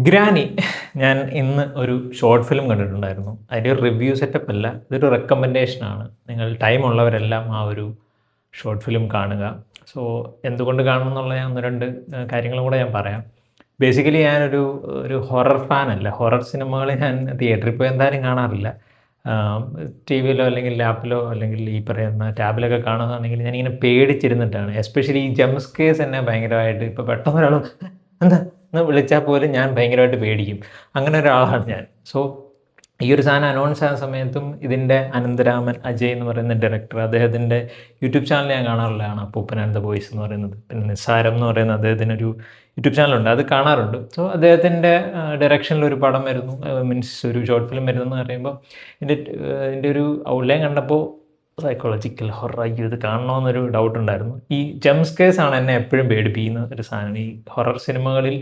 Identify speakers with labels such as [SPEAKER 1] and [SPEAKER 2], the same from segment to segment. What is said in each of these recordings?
[SPEAKER 1] Granny ഞാൻ ഇന്ന് ഒരു ഷോർട്ട് ഫിലിം കണ്ടിട്ടുണ്ടായിരുന്നു. അതിൻ്റെ ഒരു റിവ്യൂ സെറ്റപ്പ് അല്ല, ഇതൊരു റെക്കമെൻഡേഷനാണ്. നിങ്ങൾ ടൈം ഉള്ളവരെല്ലാം ആ ഒരു ഷോർട്ട് ഫിലിം കാണുക. സോ എന്തുകൊണ്ട് കാണണം എന്നുള്ള ഞാൻ ഒന്ന് രണ്ട് കാര്യങ്ങളും കൂടെ ഞാൻ പറയാം. ബേസിക്കലി ഞാനൊരു ഒരു ഹൊറർ ഫാനല്ല. ഹൊറർ സിനിമകൾ ഞാൻ തിയേറ്ററിൽ പോയി എന്തായാലും കാണാറില്ല. ടി വിയിലോ അല്ലെങ്കിൽ ലാപ്പിലോ അല്ലെങ്കിൽ ഈ പറയുന്ന ടാബിലൊക്കെ കാണുകയാണെങ്കിൽ ഞാനിങ്ങനെ പേടിച്ചിരുന്നിട്ടാണ്. എസ്പെഷ്യലി ഈ ജംസ്കേഴ്സ് എന്നെ ഭയങ്കരമായിട്ട് ഇപ്പോൾ പെട്ടെന്ന് ഒരാൾ എന്താ എന്ന് വിളിച്ചാൽ പോലും ഞാൻ ഭയങ്കരമായിട്ട് പേടിക്കും. അങ്ങനെ ഒരാളാണ് ഞാൻ. സോ ഈ ഒരു സാധനം അനൗൺസ് ആയ സമയത്തും ഇതിൻ്റെ അനന്തരാമൻ അജയ് എന്ന് പറയുന്ന ഡയറക്ടർ, അദ്ദേഹത്തിൻ്റെ യൂട്യൂബ് ചാനൽ ഞാൻ കാണാറുള്ളതാണ്, അപ്പൂപ്പൻ ആൻഡ് ദ ബോയ്സ് എന്ന് പറയുന്നത്. പിന്നെ നിസ്സാരം എന്ന് പറയുന്ന അദ്ദേഹത്തിനൊരു യൂട്യൂബ് ചാനലുണ്ട്, അത് കാണാറുണ്ട്. സോ അദ്ദേഹത്തിൻ്റെ ഡയറക്ഷനിൽ ഒരു പടം വരുന്നു, മീൻസ് ഒരു ഷോർട്ട് ഫിലിം വരുന്നു എന്ന് പറയുമ്പോൾ ഇതിൻ്റെ ഒരു ഔട്ട്ലൈൻ കണ്ടപ്പോൾ സൈക്കോളജിക്കൽ ഹൊറർ, അയ്യോ ഇത് കാണണമെന്നൊരു ഡൗട്ട് ഉണ്ടായിരുന്നു. ഈ ജംസ്കേഴ്സ് ആണ് എന്നെ എപ്പോഴും പേടിപ്പിക്കുന്ന ഒരു സാധനം. ഈ ഹൊറർ സിനിമകളിൽ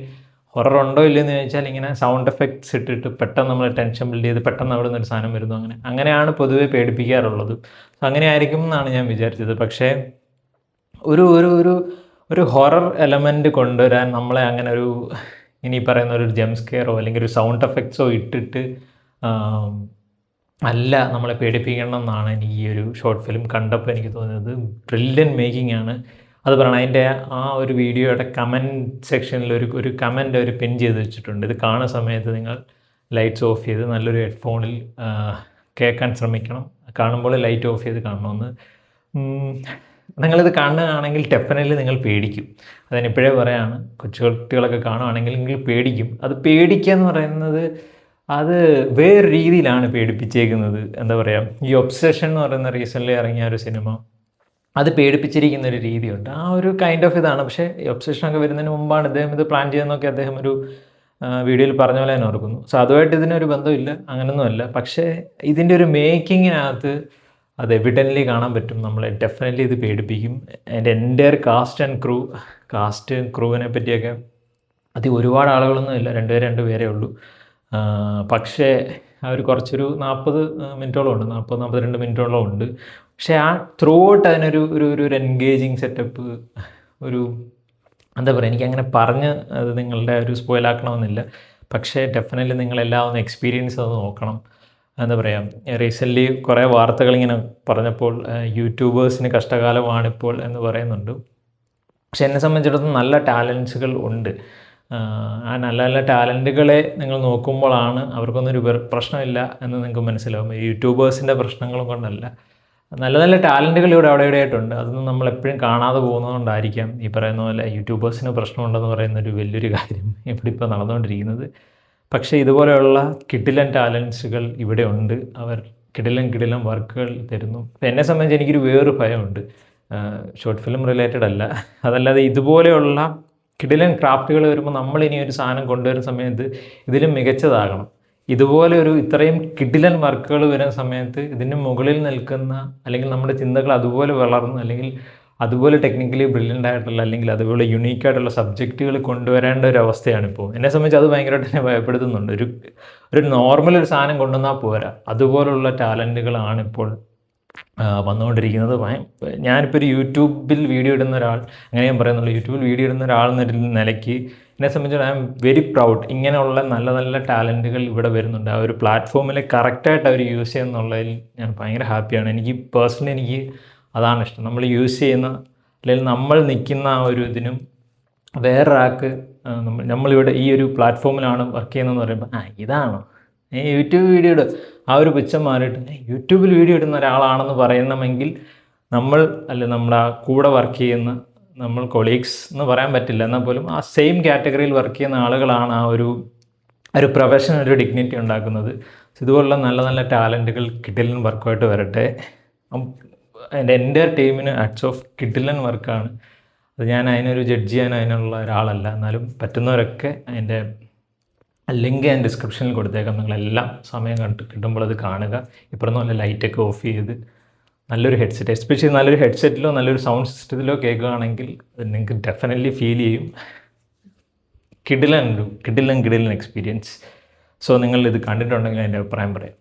[SPEAKER 1] ഹൊറർ ഉണ്ടോ ഇല്ലയെന്ന് ചോദിച്ചാൽ ഇങ്ങനെ സൗണ്ട് എഫക്ട്സ് ഇട്ടിട്ട് പെട്ടെന്ന് നമ്മൾ ടെൻഷൻ ബിൽഡ് ചെയ്ത് പെട്ടെന്ന് അവിടെ നിന്നൊരു സാധനം വരുന്നു, അങ്ങനെയാണ് പൊതുവേ പേടിപ്പിക്കാറുള്ളത്. സോ അങ്ങനെ ആയിരിക്കും എന്നാണ് ഞാൻ വിചാരിച്ചത്. പക്ഷേ ഒരു ഒരു ഒരു ഒരു ഹൊറർ എലമെൻറ്റ് കൊണ്ടുവരാൻ നമ്മളെ അങ്ങനെ ഒരു ഇനി പറയുന്ന ഒരു ജംസ്കെയറോ അല്ലെങ്കിൽ ഒരു സൗണ്ട് എഫക്ട്സോ ഇട്ടിട്ട് അല്ല നമ്മളെ പേടിപ്പിക്കണം എന്നാണ് എനിക്ക് ഈ ഒരു ഷോർട്ട് ഫിലിം കണ്ടപ്പോൾ എനിക്ക് തോന്നിയത്. ബ്രില്യൻ മേക്കിംഗ് ആണ്. അത് പറയണം, അതിൻ്റെ ആ ഒരു വീഡിയോയുടെ കമൻറ്റ് സെക്ഷനിൽ ഒരു കമൻറ്റ് ഒരു പിൻ ചെയ്ത് വെച്ചിട്ടുണ്ട്. ഇത് കാണുന്ന സമയത്ത് നിങ്ങൾ ലൈറ്റ്സ് ഓഫ് ചെയ്ത് നല്ലൊരു ഹെഡ്ഫോണിൽ കേൾക്കാൻ ശ്രമിക്കണം. കാണുമ്പോൾ ലൈറ്റ് ഓഫ് ചെയ്ത് കാണണമെന്ന്. നിങ്ങളിത് കാണുകയാണെങ്കിൽ ഡെഫിനറ്റ്ലി നിങ്ങൾ പേടിക്കും. അതിനിപ്പോഴേ പറയാണ്, കൊച്ചുകുട്ടികളൊക്കെ കാണുകയാണെങ്കിൽ നിങ്ങൾ പേടിക്കും. അത് പേടിക്കുക എന്ന് പറയുന്നത് അത് വേറെ രീതിയിലാണ് പേടിപ്പിച്ചേക്കുന്നത്. എന്താ പറയുക, ഈ ഒബ്സഷൻ എന്ന് പറയുന്ന റീസെൻ്റ്ലി ഇറങ്ങിയ ഒരു സിനിമ, അത് പേടിപ്പിച്ചിരിക്കുന്ന ഒരു രീതിയുണ്ട്. ആ ഒരു കൈൻഡ് ഓഫ് ഇതാണ്. പക്ഷേ ഈ ഒബ്സഷനൊക്കെ വരുന്നതിന് മുമ്പാണ് ഇദ്ദേഹം ഇത് പ്ലാൻ ചെയ്യുന്നതൊക്കെ അദ്ദേഹം ഒരു വീഡിയോയിൽ പറഞ്ഞ പോലെ ഞാൻ ഓർക്കുന്നു. സോ അതുമായിട്ട് ഇതിനൊരു ബന്ധമില്ല, അങ്ങനൊന്നുമല്ല. പക്ഷേ ഇതിൻ്റെ ഒരു മേക്കിങ്ങിനകത്ത് അത് എവിഡൻ്റ്ലി കാണാൻ പറ്റും. നമ്മളെ ഡെഫിനറ്റ്ലി ഇത് പേടിപ്പിക്കും. അതിൻ്റെ എൻ്റയർ കാസ്റ്റ് ക്രൂവിനെ പറ്റിയൊക്കെ ഒരുപാട് ആളുകളൊന്നും ഇല്ല, രണ്ടുപേരേ ഉള്ളൂ. പക്ഷേ അവർ കുറച്ചൊരു 40 മിനിറ്റോളം ഉണ്ട്, 42 മിനിറ്റോളം ഉണ്ട്. പക്ഷേ ആ ത്രൂ ഔട്ട് അതിനൊരു ഒരു എൻഗേജിങ് സെറ്റപ്പ്, ഒരു എന്താ പറയുക, എനിക്കങ്ങനെ പറഞ്ഞ് അത് നിങ്ങളുടെ ഒരു സ്പോയിലാക്കണമെന്നില്ല. പക്ഷേ ഡെഫിനറ്റ്ലി നിങ്ങളെല്ലാം ഒന്ന് എക്സ്പീരിയൻസ് അത് നോക്കണം. എന്താ പറയുക, റീസെൻ്റ്ലി കുറേ വാർത്തകളിങ്ങനെ പറഞ്ഞപ്പോൾ യൂട്യൂബേഴ്സിന് കഷ്ടകാലമാണിപ്പോൾ എന്ന് പറയുന്നുണ്ട്. പക്ഷെ എന്നെ സംബന്ധിച്ചിടത്തോളം നല്ല ടാലൻസുകൾ ഉണ്ട്. ആ നല്ല നല്ല ടാലൻറ്റുകളെ നിങ്ങൾ നോക്കുമ്പോഴാണ് അവർക്കൊന്നൊരു പ്രശ്നമില്ല എന്ന് നിങ്ങൾക്ക് മനസ്സിലാവും. യൂട്യൂബേഴ്സിൻ്റെ പ്രശ്നങ്ങളും കൊണ്ടല്ല, നല്ല നല്ല ടാലൻറ്റുകൾ ഇവിടെ അവിടെ ആയിട്ടുണ്ട്. അതൊന്നും നമ്മളെപ്പോഴും കാണാതെ പോകുന്നതുകൊണ്ടായിരിക്കാം ഈ പറയുന്ന പോലെ യൂട്യൂബേഴ്സിന് പ്രശ്നമുണ്ടെന്ന് പറയുന്നൊരു വലിയൊരു കാര്യം ഇവിടെ ഇപ്പോൾ നടന്നുകൊണ്ടിരിക്കുന്നത്. പക്ഷേ ഇതുപോലെയുള്ള കിടിലൻ ടാലൻസുകൾ ഇവിടെ ഉണ്ട്. അവർ കിടിലൻ വർക്കുകൾ തരുന്നു. അപ്പോൾ എന്നെ സംബന്ധിച്ച് എനിക്കൊരു വേറൊരു ഭയമുണ്ട്, ഷോർട്ട് ഫിലിം റിലേറ്റഡ് അല്ല, അതല്ലാതെ ഇതുപോലെയുള്ള കിടിലൻ ക്രാഫ്റ്റുകൾ വരുമ്പോൾ നമ്മളിനി ഒരു സാധനം കൊണ്ടുവരുന്ന സമയത്ത് ഇതിലും മികച്ചതാകണം. ഇതുപോലെ ഇത്രയും കിടിലൻ വർക്കുകൾ വരുന്ന സമയത്ത് ഇതിന് മുകളിൽ നിൽക്കുന്ന, അല്ലെങ്കിൽ നമ്മുടെ ചിന്തകൾ അതുപോലെ വളർന്ന്, അല്ലെങ്കിൽ അതുപോലെ ടെക്നിക്കലി ബ്രില്യൻ്റ് ആയിട്ടുള്ള, അല്ലെങ്കിൽ അതുപോലെ യുണീക്കായിട്ടുള്ള സബ്ജക്റ്റുകൾ കൊണ്ടുവരേണ്ട ഒരു അവസ്ഥയാണിപ്പോൾ. എന്നെ സംബന്ധിച്ച് അത് ഭയങ്കരമായിട്ട് എന്നെ ഭയപ്പെടുത്തുന്നുണ്ട്. ഒരു നോർമൽ ഒരു സാധനം കൊണ്ടുവന്നാൽ പോരാ, അതുപോലുള്ള ടാലൻറ്റുകളാണിപ്പോൾ വന്നുകൊണ്ടിരിക്കുന്നത്. ഞാനിപ്പോൾ ഒരു യൂട്യൂബിൽ വീഡിയോ ഇടുന്ന ഒരാൾ, അങ്ങനെ ഞാൻ പറയുന്നുള്ളൂ, യൂട്യൂബിൽ വീഡിയോ ഇടുന്ന ഒരാൾ എന്നൊരു നിലയ്ക്ക് എന്നെ സംബന്ധിച്ച് ഐ ആം വെരി പ്രൗഡ്. ഇങ്ങനെയുള്ള നല്ല നല്ല ടാലൻറ്റുകൾ ഇവിടെ വരുന്നുണ്ട്. ആ ഒരു പ്ലാറ്റ്ഫോമിൽ കറക്റ്റായിട്ട് അവർ യൂസ് ചെയ്യുന്നുള്ളതിൽ ഞാൻ ഭയങ്കര ഹാപ്പിയാണ്. എനിക്ക് പേഴ്സണലി അതാണ് ഇഷ്ടം. നമ്മൾ യൂസ് ചെയ്യുന്ന, അല്ലെങ്കിൽ നമ്മൾ നിൽക്കുന്ന ആ ഒരു ഇതിനും വേറൊരാൾക്ക് നമ്മളിവിടെ ഈ ഒരു പ്ലാറ്റ്ഫോമിലാണ് വർക്ക് ചെയ്യുന്നതെന്ന് പറയുമ്പോൾ ഇതാണോ യൂട്യൂബ് വീഡിയോ ഇടുക, ആ ഒരു പുച്ഛം മാറിയിട്ട് യൂട്യൂബിൽ വീഡിയോ ഇടുന്ന ഒരാളാണെന്ന് പറയണമെങ്കിൽ നമ്മുടെ കൂടെ വർക്ക് ചെയ്യുന്ന നമ്മൾ കൊളീഗ്സ് എന്ന് പറയാൻ പറ്റില്ല, എന്നാൽ പോലും ആ സെയിം കാറ്റഗറിയിൽ വർക്ക് ചെയ്യുന്ന ആളുകളാണ് ആ ഒരു പ്രൊഫഷൻ, ഒരു ഡിഗ്നിറ്റി ഉണ്ടാക്കുന്നത്. ഇതുപോലുള്ള നല്ല നല്ല ടാലൻറ്റുകൾ കിടിലൻ വർക്കുമായിട്ട് വരട്ടെ. എൻ്റെ ടീമിന് ഹാറ്റ്സ് ഓഫ്, കിടിലൻ വർക്കാണ്. അത് ഞാൻ അതിനൊരു ജഡ്ജ് ചെയ്യാൻ അതിനുള്ള ഒരാളല്ല. എന്നാലും പറ്റുന്നവരൊക്കെ അതിൻ്റെ ലിങ്ക് ഞാൻ ഡിസ്ക്രിപ്ഷനിൽ കൊടുത്തേക്കാം. നിങ്ങളെല്ലാം സമയം കിട്ടുമ്പോൾ അത് കാണുക. ഇപ്പുറം നല്ല ലൈറ്റൊക്കെ ഓഫ് ചെയ്ത് നല്ലൊരു ഹെഡ്സെറ്റ്, എസ്പെഷ്യലി നല്ലൊരു ഹെഡ്സെറ്റിലോ നല്ലൊരു സൗണ്ട് സിസ്റ്റത്തിലോ കേൾക്കുകയാണെങ്കിൽ അത് നിങ്ങൾക്ക് ഡെഫിനറ്റ്ലി ഫീൽ ചെയ്യും. കിടിലൻ എക്സ്പീരിയൻസ്. സോ നിങ്ങൾ ഇത് കണ്ടിട്ടുണ്ടെങ്കിൽ അതിൻ്റെ അഭിപ്രായം പറയാം.